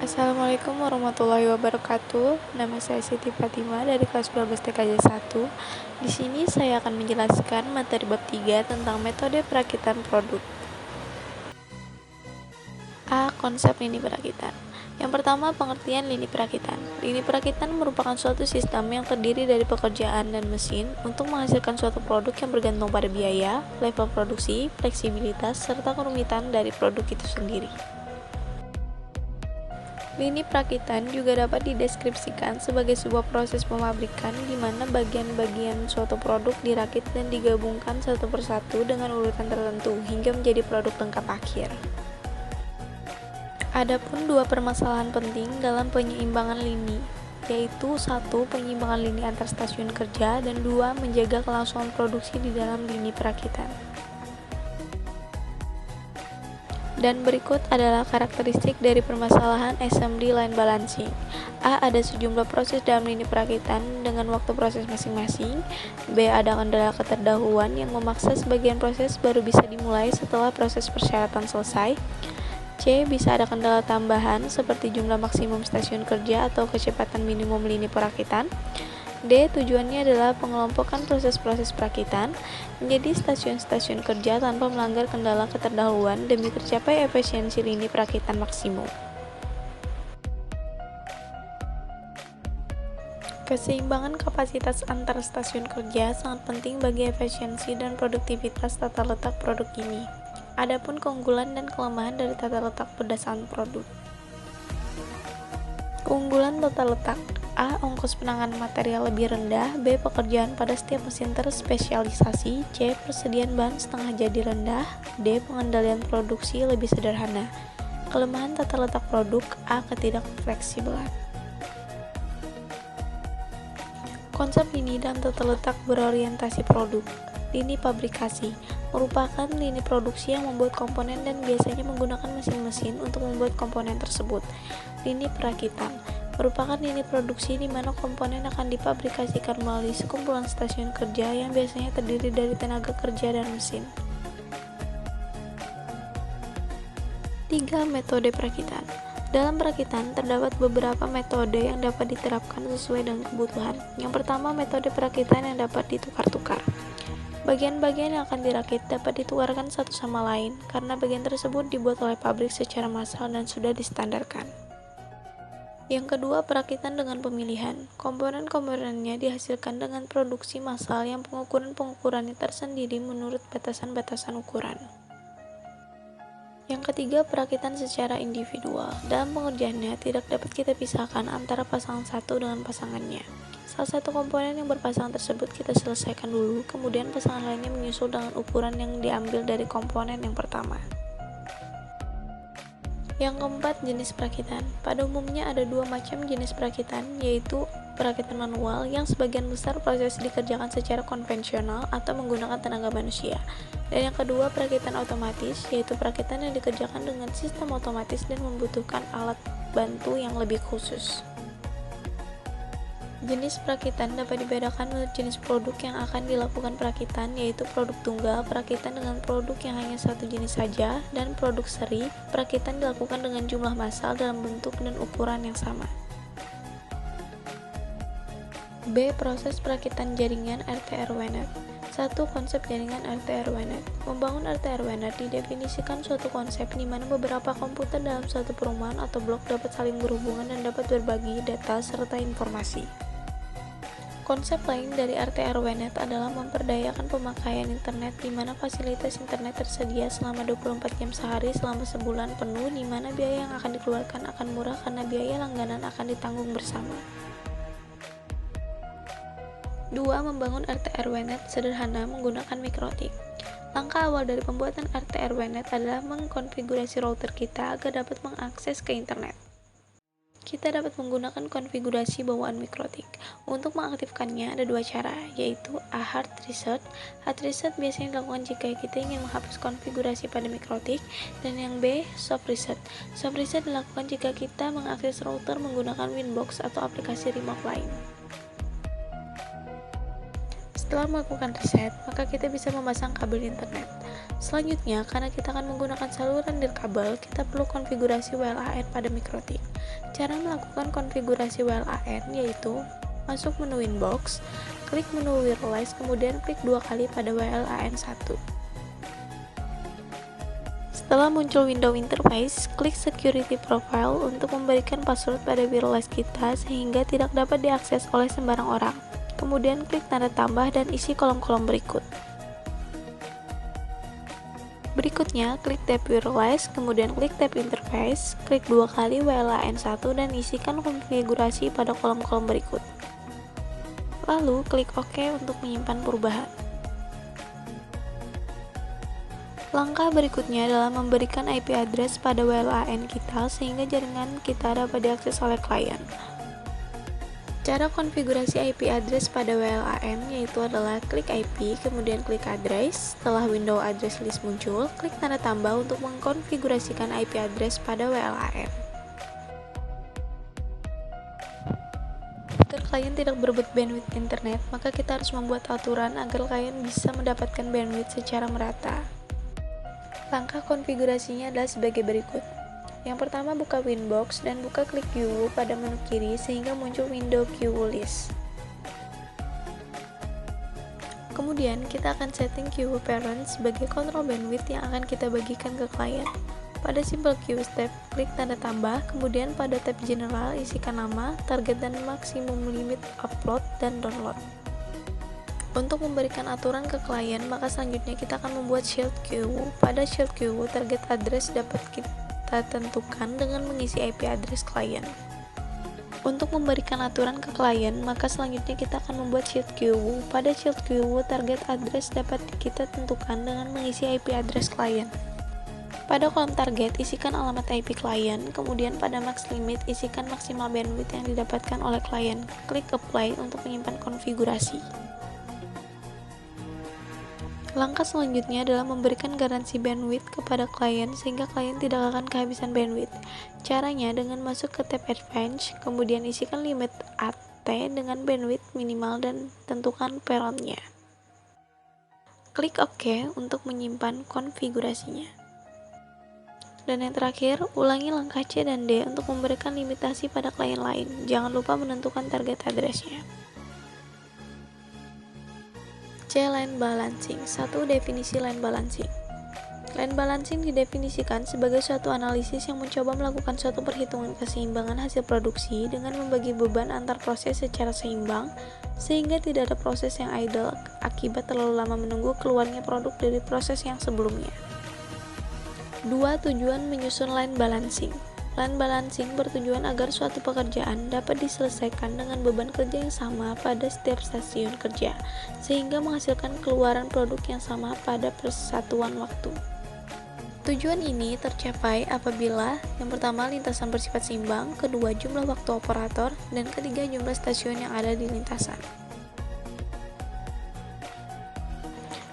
Assalamualaikum warahmatullahi wabarakatuh. Nama saya Siti Fatima dari kelas 12 TKJ 1. Di sini saya akan menjelaskan materi bab 3 tentang metode perakitan produk. A. Konsep lini perakitan. Yang pertama, pengertian lini perakitan. Lini perakitan merupakan suatu sistem yang terdiri dari pekerjaan dan mesin untuk menghasilkan suatu produk yang bergantung pada biaya, level produksi, fleksibilitas, serta kerumitan dari produk itu sendiri. Lini perakitan juga dapat dideskripsikan sebagai sebuah proses pemabrikan di mana bagian-bagian suatu produk dirakit dan digabungkan satu persatu dengan urutan tertentu hingga menjadi produk lengkap akhir. Adapun dua permasalahan penting dalam penyeimbangan lini, yaitu 1. Penyeimbangan lini antar stasiun kerja, dan 2. Menjaga kelangsungan produksi di dalam lini perakitan. Dan berikut adalah karakteristik dari permasalahan assembly line balancing. A. Ada sejumlah proses dalam lini perakitan dengan waktu proses masing-masing. B. Ada kendala keterdahuluan yang memaksa sebagian proses baru bisa dimulai setelah proses persyaratan selesai. C. Bisa ada kendala tambahan seperti jumlah maksimum stasiun kerja atau kecepatan minimum lini perakitan. D. Tujuannya adalah pengelompokan proses-proses perakitan menjadi stasiun-stasiun kerja tanpa melanggar kendala keterdahuluan demi tercapai efisiensi lini perakitan maksimum. Keseimbangan kapasitas antar stasiun kerja sangat penting bagi efisiensi dan produktivitas tata letak produk ini. Adapun keunggulan dan kelemahan dari tata letak berdasarkan produk. Keunggulan tata letak: A. Ongkos penanganan material lebih rendah. B. Pekerjaan pada setiap mesin terspesialisasi. C. Persediaan bahan setengah jadi rendah. D. Pengendalian produksi lebih sederhana. Kelemahan tata letak produk: A. Ketidakfleksibelan. Konsep lini dan tata letak berorientasi produk. Lini pabrikasi merupakan lini produksi yang membuat komponen dan biasanya menggunakan mesin-mesin untuk membuat komponen tersebut. Lini perakitan merupakan lini produksi di mana komponen akan dipabrikasikan melalui sekumpulan stasiun kerja yang biasanya terdiri dari tenaga kerja dan mesin. 3. Metode perakitan. Dalam perakitan, terdapat beberapa metode yang dapat diterapkan sesuai dengan kebutuhan. Yang pertama, metode perakitan yang dapat ditukar-tukar. Bagian-bagian yang akan dirakit dapat ditukarkan satu sama lain, karena bagian tersebut dibuat oleh pabrik secara massal dan sudah distandarkan. Yang kedua, perakitan dengan pemilihan. Komponen-komponennya dihasilkan dengan produksi massal yang pengukuran-pengukurannya tersendiri menurut batasan-batasan ukuran. Yang ketiga, perakitan secara individual. Dalam pengerjaannya, tidak dapat kita pisahkan antara pasangan satu dengan pasangannya. Salah satu komponen yang berpasangan tersebut kita selesaikan dulu, kemudian pasangan lainnya menyusul dengan ukuran yang diambil dari komponen yang pertama. Yang keempat, jenis perakitan. Pada umumnya ada dua macam jenis perakitan, yaitu perakitan manual yang sebagian besar proses dikerjakan secara konvensional atau menggunakan tenaga manusia. Dan yang kedua, perakitan otomatis, yaitu perakitan yang dikerjakan dengan sistem otomatis dan membutuhkan alat bantu yang lebih khusus. Jenis perakitan dapat dibedakan menurut jenis produk yang akan dilakukan perakitan, yaitu produk tunggal, perakitan dengan produk yang hanya satu jenis saja, dan produk seri, perakitan dilakukan dengan jumlah massal dalam bentuk dan ukuran yang sama. B. Proses perakitan jaringan RT/RW-net. 1. Konsep jaringan RT/RW-net. Membangun RT/RW-net didefinisikan suatu konsep di mana beberapa komputer dalam suatu perumahan atau blok dapat saling berhubungan dan dapat berbagi data serta informasi. Konsep lain dari RT/RW-net adalah memperdayakan pemakaian internet di mana fasilitas internet tersedia selama 24 jam sehari selama sebulan penuh, di mana biaya yang akan dikeluarkan akan murah karena biaya langganan akan ditanggung bersama. 2. Membangun RT/RW-net sederhana menggunakan mikrotik. Langkah awal dari pembuatan RT/RW-net adalah mengkonfigurasi router kita agar dapat mengakses ke internet. Kita dapat menggunakan konfigurasi bawaan mikrotik. Untuk mengaktifkannya ada dua cara, yaitu A. Hard reset. Hard reset biasanya dilakukan jika kita ingin menghapus konfigurasi pada mikrotik, dan yang B. Soft reset. Soft reset dilakukan jika kita mengakses router menggunakan Winbox atau aplikasi remote lain. Setelah melakukan reset, maka kita bisa memasang kabel internet. Selanjutnya, karena kita akan menggunakan saluran nirkabel, kita perlu konfigurasi WLAN pada mikrotik. Cara melakukan konfigurasi WLAN yaitu masuk menu Winbox, klik menu Wireless, kemudian klik 2 kali pada WLAN 1. Setelah muncul window interface, klik Security Profile untuk memberikan password pada wireless kita sehingga tidak dapat diakses oleh sembarang orang. Kemudian klik tanda tambah dan isi kolom-kolom berikut. Berikutnya, klik tab Wireless, kemudian klik tab Interface, klik 2 kali WLAN 1 dan isikan konfigurasi pada kolom-kolom berikut. Lalu, klik OK untuk menyimpan perubahan. Langkah berikutnya adalah memberikan IP address pada WLAN kita sehingga jaringan kita dapat diakses oleh klien. Cara konfigurasi IP address pada WLAN yaitu adalah klik IP, kemudian klik address. Setelah window address list muncul, klik tanda tambah untuk mengkonfigurasikan IP address pada WLAN. Agar klien tidak berebut bandwidth internet, maka kita harus membuat aturan agar klien bisa mendapatkan bandwidth secara merata. Langkah konfigurasinya adalah sebagai berikut. Yang pertama, buka Winbox dan buka klik QU pada menu kiri sehingga muncul window QU list. Kemudian, kita akan setting QU parent sebagai kontrol bandwidth yang akan kita bagikan ke klien. Pada simple QU step, klik tanda tambah, kemudian pada tab general isikan nama, target dan maksimum limit upload dan download. Untuk memberikan aturan ke klien, maka selanjutnya kita akan membuat shield queue. Pada shield queue, target address dapat kita tentukan dengan mengisi IP address klien. Untuk memberikan aturan ke klien, maka selanjutnya kita akan membuat shield queue. Pada shield queue, target address dapat kita tentukan dengan mengisi IP address klien. Pada kolom target, isikan alamat IP klien, kemudian pada max limit, isikan maksimal bandwidth yang didapatkan oleh klien. Klik apply untuk menyimpan konfigurasi. Langkah selanjutnya adalah memberikan garansi bandwidth kepada klien sehingga klien tidak akan kehabisan bandwidth. Caranya dengan masuk ke tab Advanced, kemudian isikan limit AT dengan bandwidth minimal dan tentukan parentnya. Klik OK untuk menyimpan konfigurasinya. Dan yang terakhir, ulangi langkah C dan D untuk memberikan limitasi pada klien lain. Jangan lupa menentukan target address-nya. C. Line balancing. 1. Definisi line balancing. Line balancing didefinisikan sebagai suatu analisis yang mencoba melakukan suatu perhitungan keseimbangan hasil produksi dengan membagi beban antar proses secara seimbang sehingga tidak ada proses yang idle akibat terlalu lama menunggu keluarnya produk dari proses yang sebelumnya. 2. Tujuan menyusun line balancing. Line balancing bertujuan agar suatu pekerjaan dapat diselesaikan dengan beban kerja yang sama pada setiap stasiun kerja, sehingga menghasilkan keluaran produk yang sama pada persatuan waktu. Tujuan ini tercapai apabila yang pertama lintasan bersifat seimbang, kedua jumlah waktu operator, dan ketiga jumlah stasiun yang ada di lintasan.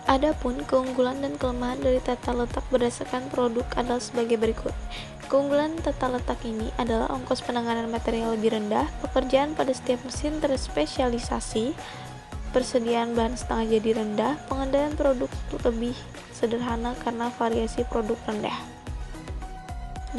Adapun keunggulan dan kelemahan dari tata letak berdasarkan produk adalah sebagai berikut. Keunggulan tata letak ini adalah ongkos penanganan material lebih rendah, pekerjaan pada setiap mesin terspesialisasi, persediaan bahan setengah jadi rendah, pengendalian produk lebih sederhana karena variasi produk rendah.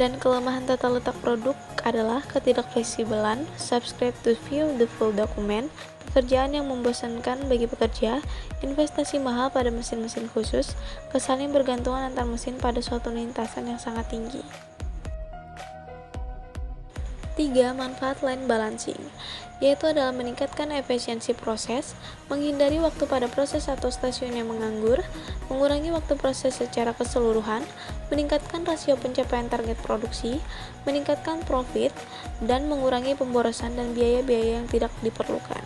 Dan kelemahan tata letak produk adalah ketidakfleksibelan, subscribe to view the full document, pekerjaan yang membosankan bagi pekerja, investasi mahal pada mesin-mesin khusus, kesaling bergantungan antar mesin pada suatu lintasan yang sangat tinggi. 3. Manfaat line balancing, yaitu adalah meningkatkan efisiensi proses, menghindari waktu pada proses atau stasiun yang menganggur, mengurangi waktu proses secara keseluruhan, meningkatkan rasio pencapaian target produksi, meningkatkan profit, dan mengurangi pemborosan dan biaya-biaya yang tidak diperlukan.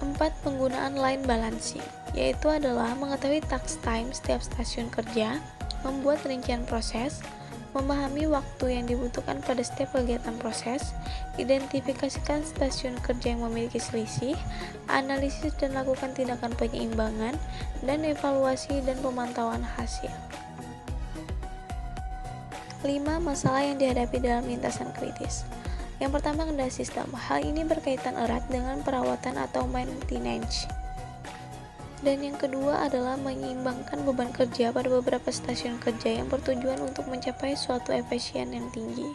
4. Penggunaan line balancing, yaitu adalah mengetahui task time setiap stasiun kerja, membuat rincian proses, memahami waktu yang dibutuhkan pada setiap kegiatan proses, identifikasikan stasiun kerja yang memiliki selisih, analisis dan lakukan tindakan penyeimbangan, dan evaluasi dan pemantauan hasil. 5. Masalah yang dihadapi dalam lintasan kritis. Yang pertama, kendala sistem. Hal ini berkaitan erat dengan perawatan atau maintenance. Dan yang kedua adalah menyeimbangkan beban kerja pada beberapa stasiun kerja yang bertujuan untuk mencapai suatu efisien yang tinggi.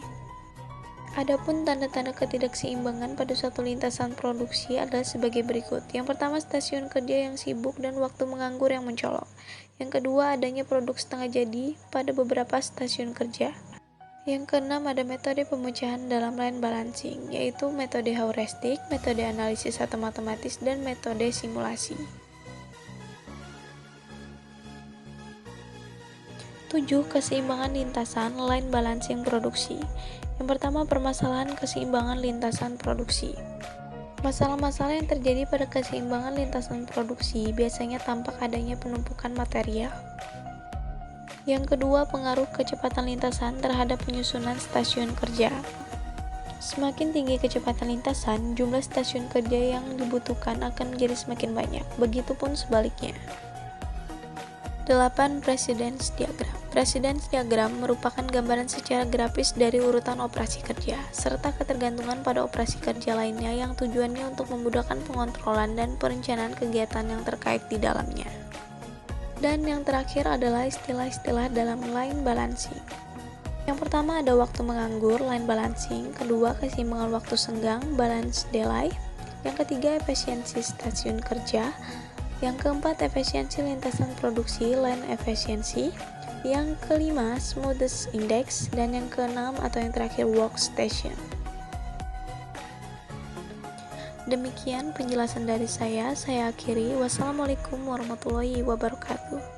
Adapun tanda-tanda ketidakseimbangan pada suatu lintasan produksi adalah sebagai berikut. Yang pertama, stasiun kerja yang sibuk dan waktu menganggur yang mencolok. Yang kedua, adanya produk setengah jadi pada beberapa stasiun kerja. Yang keenam, ada metode pemecahan dalam line balancing, yaitu metode heuristik, metode analisis atau matematis, dan metode simulasi. 7. Keseimbangan lintasan line balancing produksi. Yang pertama, permasalahan keseimbangan lintasan produksi. Masalah-masalah yang terjadi pada keseimbangan lintasan produksi biasanya tampak adanya penumpukan material. Yang kedua, pengaruh kecepatan lintasan terhadap penyusunan stasiun kerja. Semakin tinggi kecepatan lintasan, jumlah stasiun kerja yang dibutuhkan akan menjadi semakin banyak, begitupun sebaliknya. 8. Precedence diagram. Precedence diagram merupakan gambaran secara grafis dari urutan operasi kerja, serta ketergantungan pada operasi kerja lainnya yang tujuannya untuk memudahkan pengontrolan dan perencanaan kegiatan yang terkait di dalamnya. Dan yang terakhir adalah istilah-istilah dalam line balancing. Yang pertama ada waktu menganggur, line balancing. Kedua, keseimbangan waktu senggang, balance delay. Yang ketiga, efisiensi stasiun kerja. Yang keempat, efisiensi lintasan produksi, line efisiensi. Yang kelima, smoothness index. Dan yang keenam atau yang terakhir, workstation. Demikian penjelasan dari saya akhiri. Wassalamualaikum warahmatullahi wabarakatuh.